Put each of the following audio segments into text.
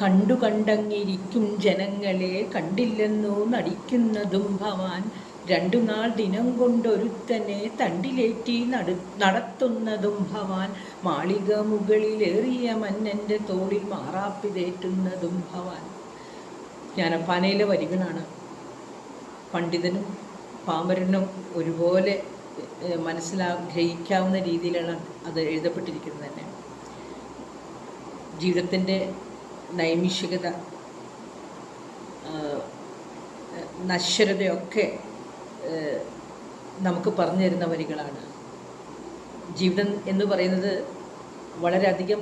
കണ്ടു കണ്ടങ്ങിരിക്കും ജനങ്ങളെ കണ്ടില്ലെന്നോ നടിക്കുന്നതും ഭവാൻ. രണ്ടു നാൾ ദിനം കൊണ്ടൊരുത്തനെ തണ്ടിലേറ്റി നടത്തുന്നതും ഭവാൻ. മാളിക മുകളിലേറിയ മന്നൻ്റെ തോളിൽ മാറാപ്പിതേറ്റുന്നതും ഭവാൻ. ജ്ഞാനപ്പാനയിലെ വരികളാണ്. പണ്ഡിതനും പാമരനും ഒരുപോലെ ഗ്രഹിക്കാവുന്ന രീതിയിലാണ് അത് എഴുതപ്പെട്ടിരിക്കുന്നത് തന്നെ. ജീവിതത്തിൻ്റെ നൈമിഷികത, നശ്വരതയൊക്കെ നമുക്ക് പറഞ്ഞു തരുന്ന വരികളാണ്. ജീവിതം എന്ന് പറയുന്നത് വളരെയധികം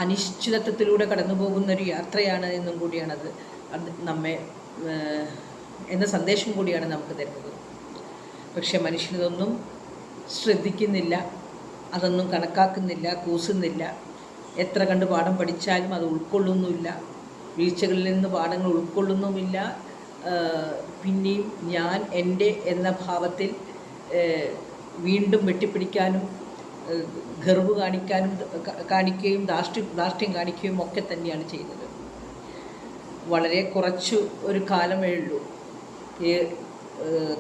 അനിശ്ചിതത്വത്തിലൂടെ കടന്നു പോകുന്നൊരു യാത്രയാണ് എന്നും കൂടിയാണത് നമ്മെ എന്ന സന്ദേശം കൂടിയാണ് നമുക്ക് തരുന്നത്. പക്ഷെ മനുഷ്യനിതൊന്നും ശ്രദ്ധിക്കുന്നില്ല, അതൊന്നും കണക്കാക്കുന്നില്ല, കൂസുന്നില്ല. എത്ര കണ്ട് പാഠം പഠിച്ചാലും അത് ഉൾക്കൊള്ളുന്നുമില്ല, വീഴ്ചകളിൽ നിന്ന് പാഠങ്ങൾ ഉൾക്കൊള്ളുന്നുമില്ല. പിന്നെയും ഞാൻ എൻ്റെ എന്ന ഭാവത്തിൽ വീണ്ടും വെട്ടിപ്പിടിക്കാനും ഗർവ് കാണിക്കുകയും ധാർഷ്ട്യം കാണിക്കുകയും ഒക്കെ തന്നെയാണ് ചെയ്യുന്നത്. വളരെ കുറച്ച് ഒരു കാലമേ ഉള്ളൂ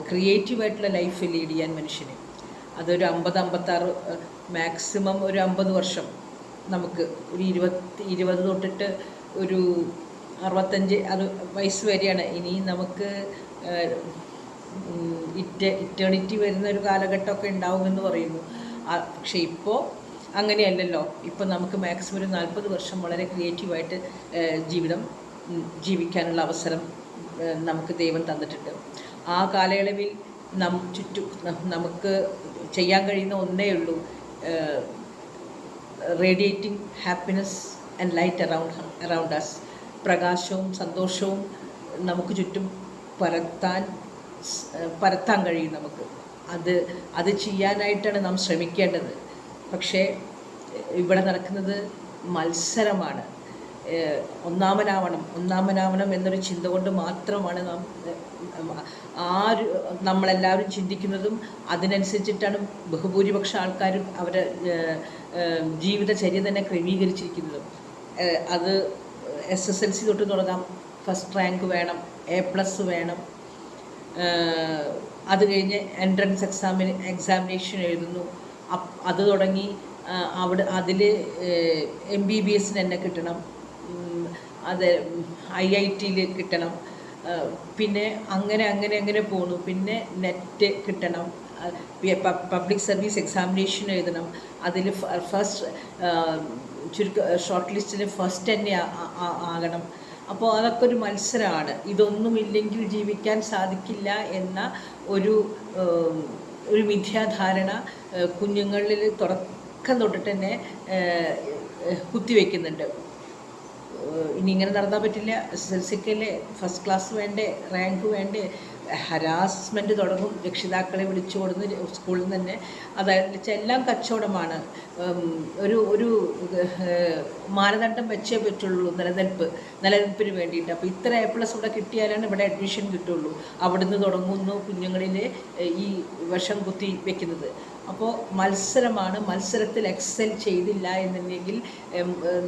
ക്രിയേറ്റീവായിട്ടുള്ള ലൈഫ് ലീഡ് ചെയ്യാൻ മനുഷ്യന്. അതൊരു 50-56, മാക്സിമം ഒരു 50 വർഷം. നമുക്ക് ഒരു 20 തൊട്ടിട്ട് ഒരു 65 വയസ്സ് വരെയാണ്. ഇനി നമുക്ക് ഇറ്റേണിറ്റി വരുന്ന ഒരു കാലഘട്ടമൊക്കെ ഉണ്ടാവുമെന്ന് പറയുന്നു. പക്ഷേ ഇപ്പോൾ അങ്ങനെയല്ലല്ലോ. ഇപ്പോൾ നമുക്ക് മാക്സിമം ഒരു 40 വർഷം വളരെ ക്രിയേറ്റീവായിട്ട് ജീവിക്കാനുള്ള അവസരം നമുക്ക് ദൈവം തന്നിട്ടുണ്ട്. ആ കാലയളവിൽ നമുക്ക് ചെയ്യാൻ കഴിയുന്ന ഒന്നേ ഉള്ളൂ, radiating happiness and light around us. പ്രകാശവും സന്തോഷവും നമുക്ക് ചുറ്റും പരത്താൻ കഴിയും നമുക്ക്. അത് ചെയ്യാനായിട്ടാണ് നാം ശ്രമിക്കേണ്ടത്. പക്ഷേ ഇവിടെ നടക്കുന്നത് മത്സരമാണ്. ഒന്നാമനാവണം എന്നൊരു ചിന്ത കൊണ്ട് മാത്രമാണ് നമ്മളെല്ലാവരും ചിന്തിക്കുന്നതും. അതിനനുസരിച്ചിട്ടാണ് ബഹുഭൂരിപക്ഷ ആൾക്കാരും അവരുടെ ജീവിതചര്യ തന്നെ ക്രമീകരിച്ചിരിക്കുന്നതും. അത് SSLC തൊട്ട് തുടങ്ങാം. ഫസ്റ്റ് റാങ്ക് വേണം, A+ വേണം. അത് കഴിഞ്ഞ് എൻട്രൻസ് എക്സാമിനേഷൻ എഴുതുന്നു. അത് തുടങ്ങി അതിൽ MBBS തന്നെ കിട്ടണം, അത് IIT കിട്ടണം. പിന്നെ അങ്ങനെ പോകുന്നു. പിന്നെ നെറ്റ് കിട്ടണം, പബ്ലിക് സർവീസ് എക്സാമിനേഷൻ എഴുതണം. അതിൽ ഷോർട്ട് ലിസ്റ്റിൽ ഫസ്റ്റ് തന്നെ ആകണം. അപ്പോൾ അതൊക്കെ ഒരു മത്സരമാണ്. ഇതൊന്നുമില്ലെങ്കിൽ ജീവിക്കാൻ സാധിക്കില്ല എന്ന ഒരു മിഥ്യാധാരണ കുഞ്ഞുങ്ങളിൽ തുടക്കം തൊട്ടിട്ട് തന്നെ കുത്തിവെക്കുന്നുണ്ട്. ഇനി ഇങ്ങനെ നടന്നാൽ പറ്റില്ല, SSLCക്കല്ലേ ഫസ്റ്റ് ക്ലാസ് വേണ്ടേ, റാങ്ക് വേണ്ടേ. ഹരാസ്മെൻറ്റ് തുടങ്ങും. രക്ഷിതാക്കളെ വിളിച്ചു കൊടുന്ന് സ്കൂളിൽ നിന്ന് തന്നെ. അതായത് എല്ലാം കച്ചവടമാണ്. ഒരു മാനദണ്ഡം വെച്ചേ പറ്റുള്ളൂ നിലനിൽപ്പിന് വേണ്ടിയിട്ട്. അപ്പോൾ ഇത്ര A+ ഇവിടെ കിട്ടിയാലാണ് ഇവിടെ അഡ്മിഷൻ കിട്ടുള്ളൂ. അവിടുന്ന് തുടങ്ങുന്നു കുഞ്ഞുങ്ങളിൽ ഈ വിഷം കുത്തി വെക്കുന്നത്. അപ്പോൾ മത്സരമാണ്. മത്സരത്തിൽ എക്സൽ ചെയ്തില്ല എന്നുണ്ടെങ്കിൽ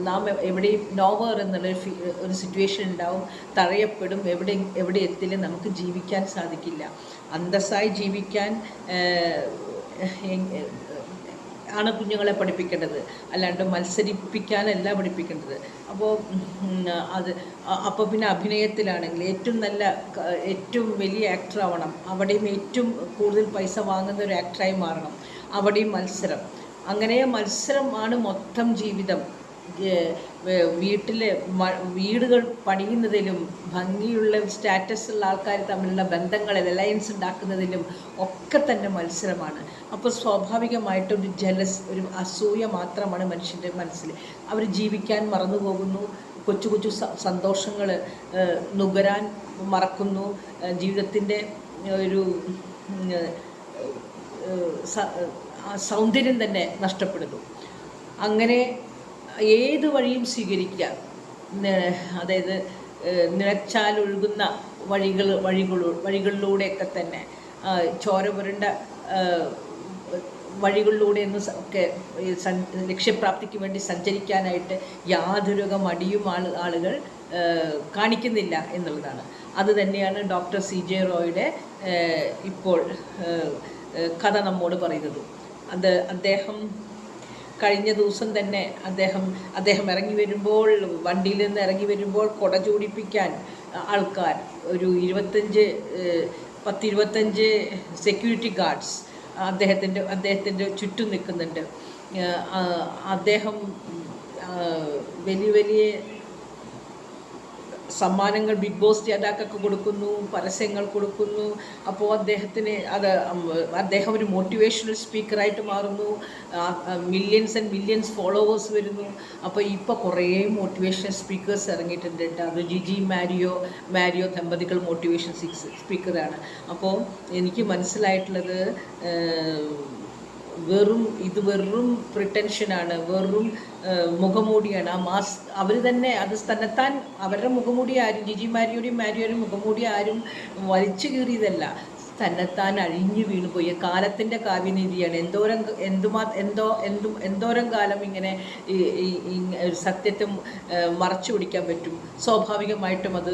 നാം എവിടെയും നോവർ എന്നുള്ള ഒരു സിറ്റുവേഷൻ ഉണ്ടാവും. തഴയപ്പെടും. എവിടെ എത്തില്ല, നമുക്ക് ജീവിക്കാൻ സാധിക്കില്ല. അന്തസ്സായി ജീവിക്കാൻ ആണ് കുഞ്ഞുങ്ങളെ പഠിപ്പിക്കേണ്ടത്, അല്ലാണ്ട് മത്സരിപ്പിക്കാനല്ല പഠിപ്പിക്കേണ്ടത്. അപ്പോൾ പിന്നെ അഭിനയത്തിലാണെങ്കിൽ ഏറ്റവും വലിയ ആക്ടർ ആവണം. അവിടെയും ഏറ്റവും കൂടുതൽ പൈസ വാങ്ങുന്ന ഒരു ആക്ടറായി മാറണം. അവിടെയും മത്സരം. അങ്ങനെ മത്സരമാണ് മൊത്തം ജീവിതം. വീടുകൾ പണിയുന്നതിലും ഭംഗിയുള്ള സ്റ്റാറ്റസുള്ള ആൾക്കാർ തമ്മിലുള്ള ബന്ധങ്ങൾ അലയൻസ് ഉണ്ടാക്കുന്നതിലും ഒക്കെ തന്നെ മത്സരമാണ്. അപ്പോൾ സ്വാഭാവികമായിട്ടൊരു ഒരു അസൂയ മാത്രമാണ് മനുഷ്യൻ്റെ മനസ്സിൽ. അവർ ജീവിക്കാൻ മറന്നു പോകുന്നു. കൊച്ചു സന്തോഷങ്ങൾ നുകരാൻ മറക്കുന്നു. ജീവിതത്തിൻ്റെ ഒരു സൗന്ദര്യം തന്നെ നഷ്ടപ്പെടുന്നു. അങ്ങനെ ഏത് വഴിയും സ്വീകരിക്കുക, അതായത് നിലച്ചാലൊഴുകുന്ന വഴികളിലൂടെയൊക്കെ തന്നെ ചോര പുരണ്ട വഴികളിലൂടെ ഒക്കെ ലക്ഷ്യപ്രാപ്തിക്ക് വേണ്ടി സഞ്ചരിക്കാനായിട്ട് യാതൊരു മടിയും ആളുകൾ കാണിക്കുന്നില്ല എന്നുള്ളതാണ്. അത് തന്നെയാണ് ഡോക്ടർ CJ റോയുടെ ഇപ്പോൾ കഥ നമ്മോട് പറയുന്നത്. അദ്ദേഹം കഴിഞ്ഞ ദിവസം തന്നെ അദ്ദേഹം ഇറങ്ങി വരുമ്പോൾ, വണ്ടിയിൽ നിന്ന് ഇറങ്ങി വരുമ്പോൾ കുട ചൂടിപ്പിക്കാൻ ആൾക്കാർ ഒരു 25 സെക്യൂരിറ്റി ഗാർഡ്സ് അദ്ദേഹത്തിൻ്റെ ചുറ്റും നിൽക്കുന്നുണ്ട്. അദ്ദേഹം വലിയ സമ്മാനങ്ങൾ ബിഗ് ബോസ് ജേതാക്കൾക്ക് കൊടുക്കുന്നു, പരസ്യങ്ങൾ കൊടുക്കുന്നു. അപ്പോൾ അദ്ദേഹം ഒരു മോട്ടിവേഷണൽ സ്പീക്കറായിട്ട് മാറുന്നു. മില്യൺസ് ആൻഡ് മില്യൺസ് ഫോളോവേഴ്സ് വരുന്നു. അപ്പോൾ ഇപ്പോൾ കുറേ മോട്ടിവേഷണൽ സ്പീക്കേഴ്സ് ഇറങ്ങിയിട്ടുണ്ട്. അത് ജിജി മാരിയോ ദമ്പതികൾ മോട്ടിവേഷൻ സ്പീക്കറാണ്. അപ്പോൾ എനിക്ക് മനസ്സിലായിട്ടുള്ളത് വെറും പ്രിട്ടൻഷനാണ്, വെറും മുഖമൂടിയാണ്. അവർ തന്നെ അത് തന്നെത്താൻ അവരുടെ മുഖമൂടി ആരും ജിജി മാരിയോരും മുഖമൂടി ആരും വലിച്ചു കീറിയതല്ല, തന്നെത്താൻ അഴിഞ്ഞു വീണുപോയി. കാലത്തിൻ്റെ കാവ്യനീതിയാണ്. എന്തോരം കാലം ഇങ്ങനെ സത്യത്തെ മറച്ചു പിടിക്കാൻ പറ്റും? സ്വാഭാവികമായിട്ടും അത്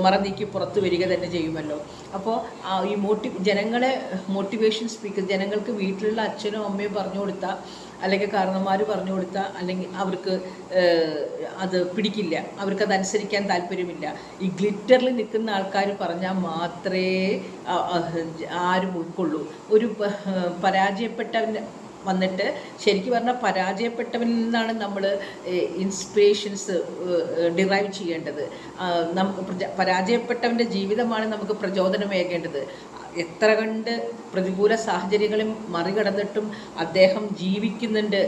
മറനീക്കി പുറത്തു വരിക തന്നെ ചെയ്യുമല്ലോ. അപ്പോൾ ഈ ജനങ്ങളെ മോട്ടിവേഷൻ സ്പീക്കർ, ജനങ്ങൾക്ക് വീട്ടിലുള്ള അച്ഛനും അമ്മയും പറഞ്ഞു കൊടുത്താൽ, അല്ലെങ്കിൽ കാരണന്മാർ പറഞ്ഞു കൊടുത്താൽ, അല്ലെങ്കിൽ അവർക്ക് അത് പിടിക്കില്ല, അവർക്കതനുസരിക്കാൻ താല്പര്യമില്ല. ഈ ഗ്ലിറ്ററിൽ നിൽക്കുന്ന ആൾക്കാർ പറഞ്ഞാൽ മാത്രമേ ആരും ഉൾക്കൊള്ളൂ. ഒരു പരാജയപ്പെട്ടവൻ വന്നിട്ട്, ശരിക്കും പറഞ്ഞാൽ പരാജയപ്പെട്ടവനിൽ നിന്നാണ് നമ്മൾ ഇൻസ്പിറേഷൻസ് ഡിറൈവ് ചെയ്യേണ്ടത്. പരാജയപ്പെട്ടവൻ്റെ ജീവിതമാണ് നമുക്ക് പ്രചോദനമേകേണ്ടത്. എത്ര കണ്ട് പ്രതികൂല സാഹചര്യങ്ങളും മറികടന്നിട്ടും അദ്ദേഹം ജീവിക്കുന്നുണ്ട്.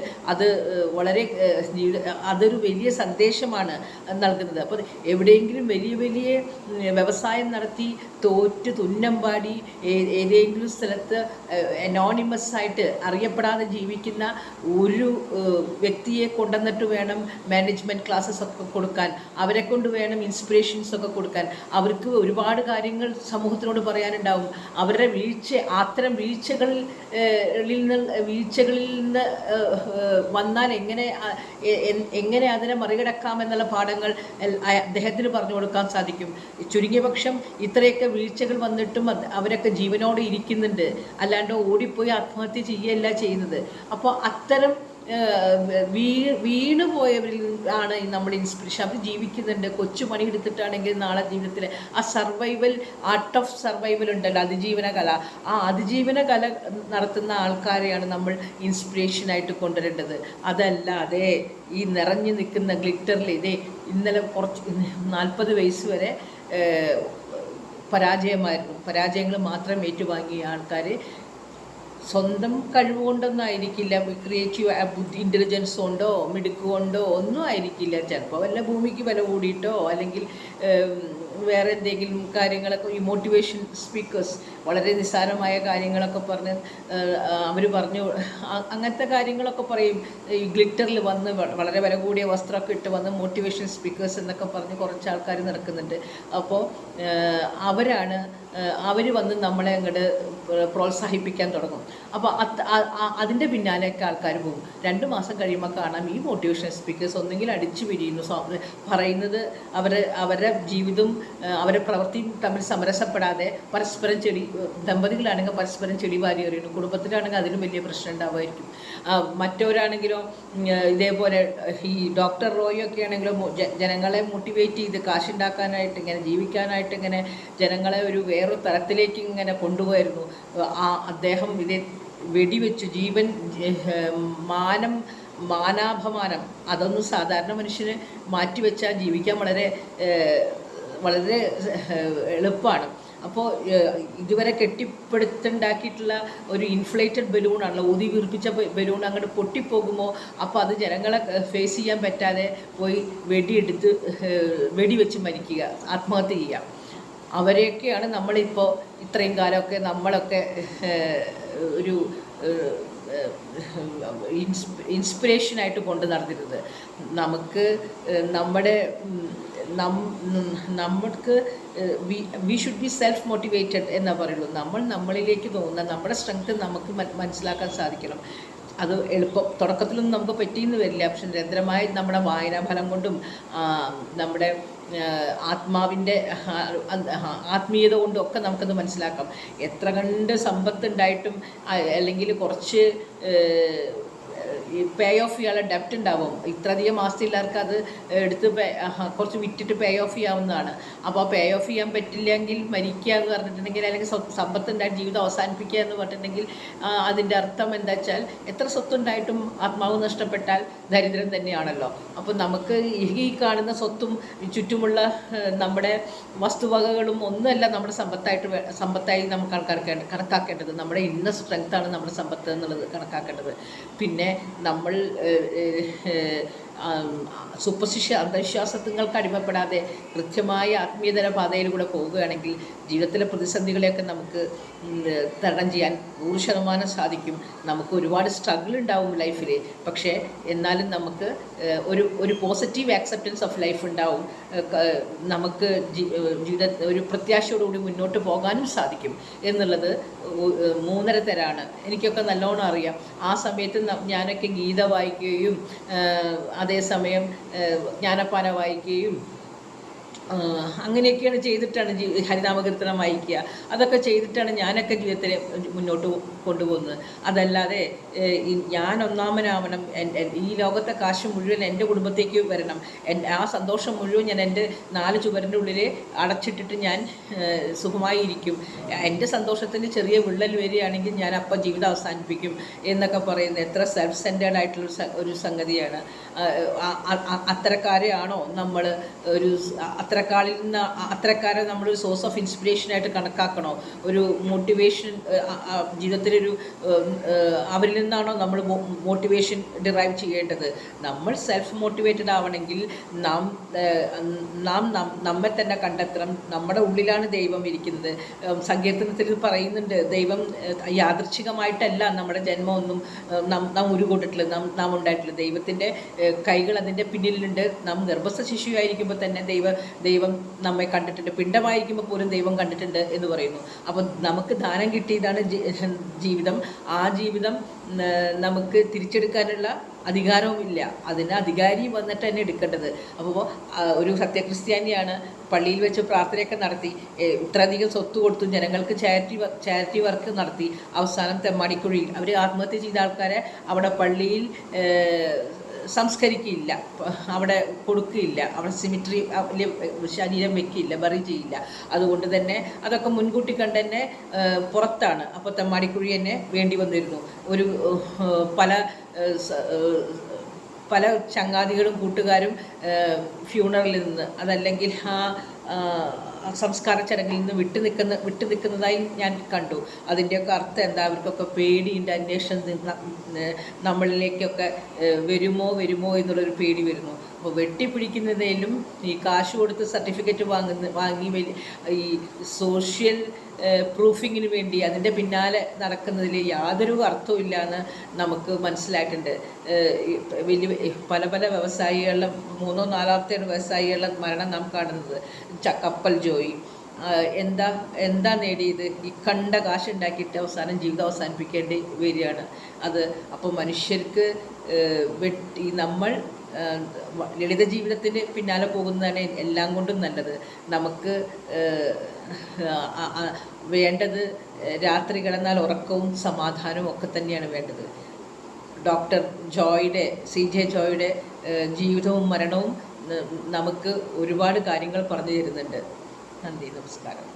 അതൊരു വലിയ സന്ദേശമാണ് നൽകുന്നത്. അപ്പോൾ എവിടെയെങ്കിലും വലിയ വ്യവസായം നടത്തി തോറ്റ് തുന്നമ്പാടി ഏതെങ്കിലും സ്ഥലത്ത് അനോണിമസ് ആയിട്ട് അറിയപ്പെടാതെ ജീവിക്കുന്ന ഒരു വ്യക്തിയെ കൊണ്ടുവന്നിട്ട് വേണം മാനേജ്മെൻറ്റ് ക്ലാസ്സസ് ഒക്കെ കൊടുക്കാൻ, അവരെ കൊണ്ട് വേണം ഇൻസ്പിറേഷൻസ് ഒക്കെ കൊടുക്കാൻ. അവർക്ക് ഒരുപാട് കാര്യങ്ങൾ സമൂഹത്തിനോട് പറയാനുണ്ടാവും. അവരുടെ അത്തരം വീഴ്ചകളിൽ നിന്ന് വന്നാൽ എങ്ങനെ അതിനെ മറികടക്കാമെന്നുള്ള പാഠങ്ങൾ അദ്ദേഹത്തിന് പറഞ്ഞു കൊടുക്കാൻ സാധിക്കും. ചുരുങ്ങിയ പക്ഷം ഇത്രയൊക്കെ വീഴ്ചകൾ വന്നിട്ടും അവരൊക്കെ ജീവനോടെ ഇരിക്കുന്നുണ്ട്, അല്ലാണ്ട് ഓടിപ്പോയി ആത്മഹത്യ ചെയ്യുകയല്ല ചെയ്യുന്നത്. അപ്പോൾ അത്തരം വീണു പോയവരിൽ ആണ് നമ്മൾ ഇൻസ്പിറേഷൻ. അവർ ജീവിക്കുന്നുണ്ട്. കൊച്ചു പണി എടുത്തിട്ടാണെങ്കിൽ നാളെ ജീവിതത്തിൽ ആ ആർട്ട് ഓഫ് സർവൈവൽ ഉണ്ടല്ലോ, അതിജീവന കല. ആ അതിജീവന കല നടത്തുന്ന ആൾക്കാരെയാണ് നമ്മൾ ഇൻസ്പിറേഷനായിട്ട് കൊണ്ടുവരേണ്ടത്. അതല്ലാതെ ഈ നിറഞ്ഞു നിൽക്കുന്ന ഗ്ലിറ്ററിൽ ഇന്നലെ 40 വയസ്സ് വരെ പരാജയങ്ങൾ മാത്രം ഏറ്റുവാങ്ങിയ ആൾക്കാർ സ്വന്തം കഴിവുകൊണ്ടൊന്നും ആയിരിക്കില്ല, ക്രിയേറ്റീവ് ഇൻ്റലിജൻസ് കൊണ്ടോ മിടുക്ക് കൊണ്ടോ ഒന്നും ആയിരിക്കില്ല. ചിലപ്പോൾ വല്ല ഭൂമിക്ക് വില കൂടിയിട്ടോ അല്ലെങ്കിൽ വേറെ എന്തെങ്കിലും കാര്യങ്ങളൊക്കെ. ഈ മോട്ടിവേഷൻ സ്പീക്കേഴ്സ് വളരെ നിസ്സാരമായ കാര്യങ്ങളൊക്കെ പറഞ്ഞ് അവർ അങ്ങനത്തെ കാര്യങ്ങളൊക്കെ പറയും. ഈ ഗ്ലിറ്ററിൽ വന്ന് വളരെ വില കൂടിയ വസ്ത്രമൊക്കെ ഇട്ട് വന്ന് മോട്ടിവേഷൻ സ്പീക്കേഴ്സ് എന്നൊക്കെ പറഞ്ഞ് കുറച്ച് ആൾക്കാർ നടക്കുന്നുണ്ട്. അപ്പോൾ അവർ വന്ന് നമ്മളെ അങ്ങോട്ട് പ്രോത്സാഹിപ്പിക്കാൻ തുടങ്ങും. അപ്പോൾ അതിൻ്റെ പിന്നാലെയൊക്കെ ആൾക്കാർ പോകും. 2 മാസം കഴിയുമ്പോൾ കാണാം ഈ മോട്ടിവേഷൻ സ്പീക്കേഴ്സ് ഒന്നെങ്കിൽ അടിച്ചു പിരിയുന്നു, പറയുന്നത് അവരുടെ ജീവിതവും അവരുടെ പ്രവൃത്തിയും തമ്മിൽ സമരസപ്പെടാതെ പരസ്പരം ദമ്പതികളാണെങ്കിൽ പരസ്പരം ചെടി വാരി എറിയുന്നു, കുടുംബത്തിലാണെങ്കിൽ അതിലും വലിയ പ്രശ്നം ഉണ്ടാവുമായിരിക്കും. മറ്റവരാണെങ്കിലോ ഇതേപോലെ ഈ ഡോക്ടർ റോയൊക്കെ ആണെങ്കിലോ ജനങ്ങളെ മോട്ടിവേറ്റ് ചെയ്ത് കാശുണ്ടാക്കാനായിട്ട്, ഇങ്ങനെ ജീവിക്കാനായിട്ട് ഇങ്ങനെ ജനങ്ങളെ ഒരു വേറൊരു തലത്തിലേക്ക് ഇങ്ങനെ കൊണ്ടുപോയിരുന്നു. അദ്ദേഹം വെടിവെച്ചു ജീവൻ, മാനാഭിമാനം അതൊന്നും സാധാരണ മനുഷ്യന് മാറ്റിവെച്ചാൽ ജീവിക്കാൻ വളരെ എളുപ്പമാണ്. അപ്പോൾ ഇതുവരെ കെട്ടിപ്പടുത്തുണ്ടാക്കിയിട്ടുള്ള ഒരു ഇൻഫ്ലേറ്റഡ് ബലൂണാണല്ലോ, ഊതി വീർപ്പിച്ച ബലൂൺ അങ്ങോട്ട് പൊട്ടിപ്പോകുമോ? അപ്പോൾ അത് ജനങ്ങളെ ഫേസ് ചെയ്യാൻ പറ്റാതെ പോയി വെടിവെച്ച് മരിക്കുക, ആത്മഹത്യ ചെയ്യുക. അവരെയൊക്കെയാണ് നമ്മളിപ്പോൾ ഇത്രയും കാലമൊക്കെ നമ്മളൊക്കെ ഒരു ഇൻസ്പിറേഷനായിട്ട് കൊണ്ട് നടന്നിരുന്നത്. നമുക്ക് we should be self motivated എന്നാ പറയുള്ളൂ. നമ്മളിലേക്ക് തോന്നുന്ന നമ്മുടെ സ്ട്രെങ്ത് നമുക്ക് മനസ്സിലാക്കാൻ സാധിക്കണം. അത് എളുപ്പം തുടക്കത്തിലൊന്നും നമുക്ക് പറ്റിയെന്ന് വരില്ല. പക്ഷെ നിരന്തരമായി നമ്മുടെ വായനാഫലം കൊണ്ടും നമ്മുടെ ആത്മാവിൻ്റെ ആത്മീയത കൊണ്ടും ഒക്കെ നമുക്കത് മനസ്സിലാക്കാം. എത്ര കണ്ട് സമ്പത്തുണ്ടായിട്ടും അല്ലെങ്കിൽ കുറച്ച് ഈ പേ ഓഫ് ചെയ്യാനുള്ള ഡെപ്റ്റ് ഉണ്ടാവും. ഇത്രയധികം ആസ്തിയുള്ളവർക്ക് അത് എടുത്ത് കുറച്ച് വിറ്റിട്ട് പേ ഓഫ് ചെയ്യാവുന്നതാണ്. അപ്പോൾ പേ ഓഫ് ചെയ്യാൻ പറ്റില്ലെങ്കിൽ മരിക്കുക എന്ന് പറഞ്ഞിട്ടുണ്ടെങ്കിൽ, അല്ലെങ്കിൽ സമ്പത്തുണ്ടായിട്ട് ജീവിതം അവസാനിപ്പിക്കുക എന്ന് പറഞ്ഞിട്ടുണ്ടെങ്കിൽ അതിൻ്റെ അർത്ഥം എന്താ വെച്ചാൽ എത്ര സ്വത്തുണ്ടായിട്ടും ആത്മാവ് നഷ്ടപ്പെട്ടാൽ ദരിദ്രം തന്നെയാണല്ലോ. അപ്പോൾ നമുക്ക് ഈ കാണുന്ന സ്വത്തും ചുറ്റുമുള്ള നമ്മുടെ വസ്തുവകകളും ഒന്നുമല്ല നമ്മുടെ സമ്പത്തായി നമുക്ക് കണക്കാക്കേണ്ടത്. നമ്മുടെ ഇന്നർ സ്ട്രെങ്ത്താണ് നമ്മുടെ സമ്പത്ത് എന്നുള്ളത് കണക്കാക്കേണ്ടത്. പിന്നെ നമ്മൾ അന്ധവിശ്വാസങ്ങൾക്ക് അടിമപ്പെടാതെ കൃത്യമായ ആത്മീയതര പാതയിലൂടെ പോവുകയാണെങ്കിൽ ജീവിതത്തിലെ പ്രതിസന്ധികളെയൊക്കെ നമുക്ക് തരണം ചെയ്യാൻ 100% സാധിക്കും. നമുക്ക് ഒരുപാട് സ്ട്രഗിൾ ഉണ്ടാവും ലൈഫിൽ, പക്ഷേ എന്നാലും നമുക്ക് ഒരു പോസിറ്റീവ് ആക്സെപ്റ്റൻസ് ഓഫ് ലൈഫ് ഉണ്ടാവും. നമുക്ക് ഒരു പ്രത്യാശയോടുകൂടി മുന്നോട്ട് പോകാനും സാധിക്കും എന്നുള്ളത് 3.5 തരാണ്. എനിക്കൊക്കെ നല്ലോണം അറിയാം. ആ സമയത്ത് ഞാനൊക്കെ ഗീത വായിക്കുകയും അതേസമയം ജ്ഞാനപ്പാന വായിക്കുകയും അങ്ങനെയൊക്കെയാണ് ചെയ്തിട്ടാണ് ഹരിനാമകീർത്തനം വായിക്കുക. അതൊക്കെ ചെയ്തിട്ടാണ് ഞാനൊക്കെ ജീവിതത്തിൽ മുന്നോട്ട് കൊണ്ടുപോകുന്നത്. അതല്ലാതെ ഞാൻ ഒന്നാമനാവണം, ഈ ലോകത്തെ കാശ് മുഴുവൻ എൻ്റെ കുടുംബത്തേക്ക് വരണം, ആ സന്തോഷം മുഴുവൻ ഞാൻ എൻ്റെ 4 ചുവരിൻ്റെ ഉള്ളിൽ അടച്ചിട്ടിട്ട് ഞാൻ സുഖമായി ഇരിക്കും, എൻ്റെ സന്തോഷത്തിന് ചെറിയ വിള്ളൽ വരികയാണെങ്കിൽ ഞാൻ അപ്പം ജീവിതം അവസാനിപ്പിക്കും എന്നൊക്കെ പറയുന്നത് എത്ര സെൽഫ് സെൻറ്റേർഡ് ആയിട്ടുള്ള ഒരു സംഗതിയാണ്. അത്തരക്കാരെയാണോ നമ്മൾ അത്തരക്കാരെ നമ്മളൊരു സോഴ്സ് ഓഫ് ഇൻസ്പിറേഷനായിട്ട് കണക്കാക്കണോ? ഒരു മോട്ടിവേഷൻ ജീവിതത്തിലൊരു അവരിൽ നിന്നാണോ നമ്മൾ മോട്ടിവേഷൻ ഡിറൈവ് ചെയ്യേണ്ടത്? നമ്മൾ സെൽഫ് മോട്ടിവേറ്റഡ് ആവണമെങ്കിൽ നാം നമ്മെ തന്നെ കണ്ടെത്തണം. നമ്മുടെ ഉള്ളിലാണ് ദൈവം ഇരിക്കുന്നത്. സങ്കീർത്തനത്തിൽ പറയുന്നുണ്ട്, ദൈവം യാദൃച്ഛികമായിട്ടല്ല നമ്മുടെ ജന്മമൊന്നും നാം ഉരുകൊണ്ടിട്ടുള്ളത്, നാം ഉണ്ടായിട്ടുള്ളത്. ദൈവത്തിൻ്റെ കൈകൾ അതിൻ്റെ പിന്നിലുണ്ട്. നാം ഗർഭസ്ഥ ശിശുവായിരിക്കുമ്പോൾ തന്നെ ദൈവം നമ്മെ കണ്ടിട്ടുണ്ട്, പിണ്ടമായിരിക്കുമ്പോൾ പോലും ദൈവം കണ്ടിട്ടുണ്ട് എന്ന് പറയുന്നു. അപ്പോൾ നമുക്ക് ദാനം കിട്ടിയതാണ് ജീവിതം. ആ ജീവിതം നമുക്ക് തിരിച്ചെടുക്കാനുള്ള അധികാരവുമില്ല. അതിന് അധികാരി വന്നിട്ട് തന്നെ എടുക്കേണ്ടത്. അപ്പോൾ ഒരു സത്യക്രിസ്ത്യാനിയാണ്, പള്ളിയിൽ വെച്ച് പ്രാർത്ഥനയൊക്കെ നടത്തി, ഇത്രയധികം സ്വത്ത് കൊടുത്തു, ജനങ്ങൾക്ക് ചാരിറ്റി വർക്ക് നടത്തി, അവസാനം തെമ്മാടിക്കുഴിയിൽ അവർ ആത്മഹത്യ ചെയ്ത ആൾക്കാരെ അവിടെ പള്ളിയിൽ സംസ്കരിക്കില്ല, അവിടെ കൊടുക്കുകയില്ല, അവിടെ സിമിട്രി ശരീരം വെക്കില്ല, ബറി ചെയ്യില്ല. അതുകൊണ്ട് തന്നെ അതൊക്കെ മുൻകൂട്ടി കണ്ട് തന്നെ പുറത്താണ്. അപ്പോൾ തെമ്മാടിക്കുഴി തന്നെ വേണ്ടി വന്നിരുന്നു. പല ചങ്ങാതികളും കൂട്ടുകാരും ഫ്യൂണറലിൽ നിന്ന്, അതല്ലെങ്കിൽ സംസ്കാര ചടങ്ങിൽ നിന്ന് വിട്ടു നിൽക്കുന്നതായി ഞാൻ കണ്ടു. അതിൻ്റെയൊക്കെ അർത്ഥം എന്താ? അവർക്കൊക്കെ പേടിയുണ്ട്, അന്വേഷണം നമ്മളിലേക്കൊക്കെ വരുമോ എന്നുള്ളൊരു പേടി വരുന്നു. അപ്പോൾ വെട്ടിപ്പിടിക്കുന്നതിലും ഈ കാശ് കൊടുത്ത് സർട്ടിഫിക്കറ്റ് വാങ്ങി ഈ സോഷ്യൽ പ്രൂഫിങ്ങിന് വേണ്ടി അതിൻ്റെ പിന്നാലെ നടക്കുന്നതിൽ യാതൊരു അർത്ഥവും എന്ന് നമുക്ക് മനസ്സിലായിട്ടുണ്ട്. പല വ്യവസായികളുടെ 3-ോ 4-ാമത്തെ വ്യവസായികളുടെ മരണം നാം കാണുന്നത്. കപ്പൽ ജോയി എന്താ നേടിയത്? ഈ കണ്ട കാശുണ്ടാക്കിയിട്ട് അവസാനം ജീവിതം അവസാനിപ്പിക്കേണ്ടി വരികയാണ്. അപ്പോൾ മനുഷ്യർക്ക് നമ്മൾ ലളിത ജീവിതത്തിന് പിന്നാലെ പോകുന്നതാണ് എല്ലാം കൊണ്ടും നല്ലത്. നമുക്ക് വേണ്ടത് രാത്രി കിടന്നാൽ ഉറക്കവും സമാധാനവും ഒക്കെ തന്നെയാണ് വേണ്ടത്. ഡോക്ടർ CJ ജോയുടെ ജീവിതവും മരണവും നമുക്ക് ഒരുപാട് കാര്യങ്ങൾ പറഞ്ഞു തരുന്നുണ്ട്. നന്ദി, നമസ്കാരം.